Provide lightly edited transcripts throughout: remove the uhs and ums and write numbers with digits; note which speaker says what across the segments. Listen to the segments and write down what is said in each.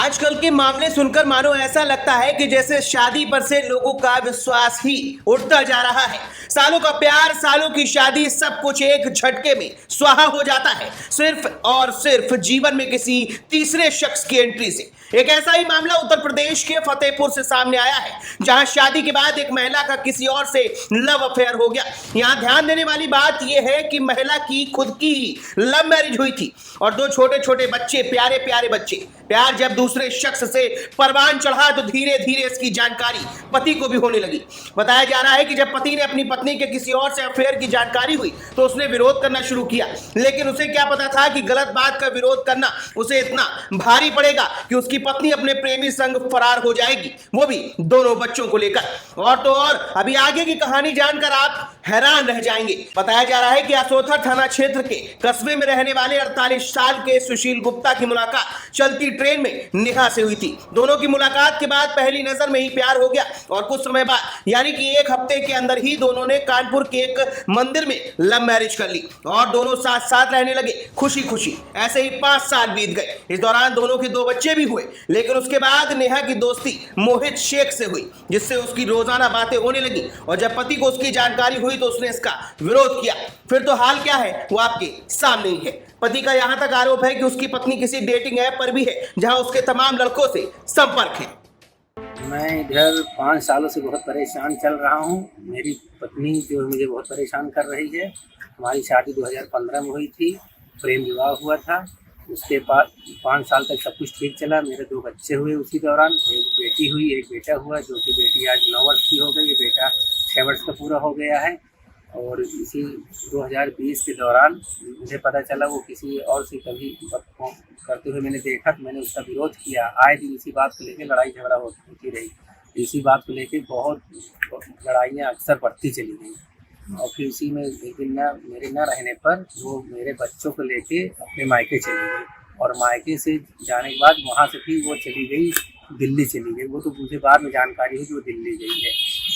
Speaker 1: आजकल के मामले सुनकर मानो ऐसा लगता है कि जैसे शादी पर से लोगों का विश्वास ही उठता जा रहा है। सालों का प्यार, सालों की शादी, सब कुछ एक झटके में स्वाहा हो जाता है, सिर्फ और सिर्फ जीवन में किसी तीसरे शख्स की एंट्री से। एक ऐसा ही मामला उत्तर प्रदेश के फतेहपुर से सामने आया है, जहां शादी के बाद एक महिला का किसी और से लव अफेयर हो गया। यहां ध्यान देने वाली बात यह है कि महिला की खुद की ही लव मैरिज हुई थी और दो छोटे छोटे बच्चे, प्यारे प्यारे बच्चे। प्यार जब दूसरे शख्स से परवान चढ़ा तो धीरे धीरे इसकी जानकारी पति को भी होने लगी। बताया जा रहा है कि जब पति ने अपनी पत्नी के किसी और से अफेयर की जानकारी हुई तो उसने विरोध करना शुरू किया, लेकिन उसे क्या पता था कि गलत बात का विरोध करना उसे इतना भारी पड़ेगा कि उसकी पत्नी अपने प्रेमी संग फरार हो जाएगी, वो भी दोनों बच्चों को लेकर। और तो और अभी आगे की कहानी जानकर आप हैरान रह जाएंगे। बताया जा रहा है कि असोथर थाना क्षेत्र के कस्बे में रहने वाले 48 साल के सुशील गुप्ता की मुलाकात चलती ट्रेन में नेहा से हुई थी। दोनों की मुलाकात के बाद पहली नजर में ही प्यार हो गया और कुछ समय बाद यानी कि एक हफ्ते के अंदर ही दोनों ने कानपुर के एक मंदिर में लव मैरिज कर ली और दोनों साथ साथ रहने लगे खुशी खुशी। ऐसे ही 5 साल बीत गए। इस दौरान दोनों के 2 बच्चे भी हुए, लेकिन उसके बाद नेहा की दोस्ती मोहित शेख से हुई, जिससे उसकी रोजाना बातें होने लगी और जब पति को उसकी जानकारी हुई तो उसने इसका विरोध किया। फिर तो हाल क्या है वो आपके सामने ही है। पति का यहां तक आरोप है कि उसकी पत्नी किसी डेटिंग ऐप पर भी है जहां उसके तमाम लड़कों से संपर्क है।
Speaker 2: मैं इधर 5 सालों से बहुत परेशान चल रहा हूँ। मेरी पत्नी जो मुझे बहुत परेशान कर रही है। हमारी शादी 2015 में हुई थी, प्रेम विवाह हुआ था। उसके बाद 5 साल तक सब कुछ ठीक चला। मेरे 2 बच्चे हुए उसी दौरान, एक बेटी हुई, एक बेटा हुआ, जो कि बेटी आज 9 वर्ष की हो गई, बेटा 6 वर्ष का पूरा हो गया है। और इसी 2020 के दौरान मुझे पता चला वो किसी और से कभी करते हुए मैंने देखा तो मैंने उसका विरोध किया। आए दिन इसी बात को लेकर लड़ाई झगड़ा होती रही। इसी बात को लेकर बहुत लड़ाइयाँ अक्सर बढ़ती चली गई और फिर इसी में एक दिन मेरे न रहने पर वो मेरे बच्चों को लेके अपने मायके चली गई और मायके से जाने के बाद वहाँ से फिर वो चली गई दिल्ली चली गई। वो तो मुझे बाद में जानकारी हुई कि वो दिल्ली गई है।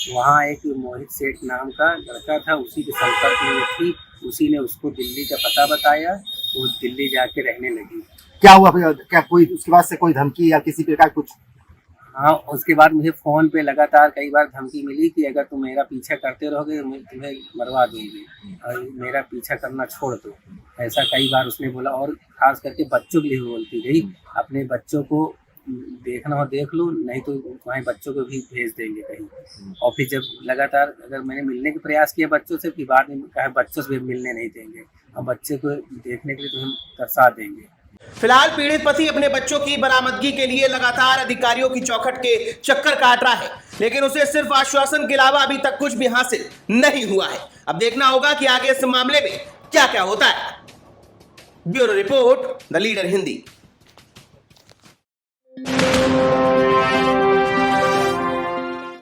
Speaker 2: वहाँ एक मोहित सेठ नाम का लड़का था, उसी के संपर्क में थी, उसी ने उसको दिल्ली का पता बताया। वो दिल्ली जाके रहने लगी।
Speaker 3: क्या हुआ फिर? क्या कोई उसके बाद से कोई धमकी या किसी प्रकार कुछ?
Speaker 2: हाँ, उसके बाद मुझे फ़ोन पे लगातार कई बार धमकी मिली कि अगर तुम मेरा पीछा करते रहोगे तो मैं तुम्हें मरवा दूंगी और मेरा पीछा करना छोड़ दो, ऐसा कई बार उसने बोला। और ख़ास करके बच्चों के लिए बोलती गई, अपने बच्चों को देखना हो देख लो, नहीं तो वहीं बच्चों को भी भेज देंगे कहीं। और फिर जब लगातार अगर मैंने मिलने का प्रयास किया बच्चों से, फिर बाद में कहा बच्चों से भी मिलने नहीं देंगे और बच्चे को देखने के लिए तो हम तरसा देंगे।
Speaker 1: फिलहाल पीड़ित पति अपने बच्चों की बरामदगी के लिए लगातार अधिकारियों की चौखट के चक्कर काट रहा है, लेकिन उसे सिर्फ आश्वासन के अलावा अभी तक कुछ भी हासिल नहीं हुआ है। अब देखना होगा कि आगे इस मामले में क्या क्या होता है। Bureau report, the leader Hindi.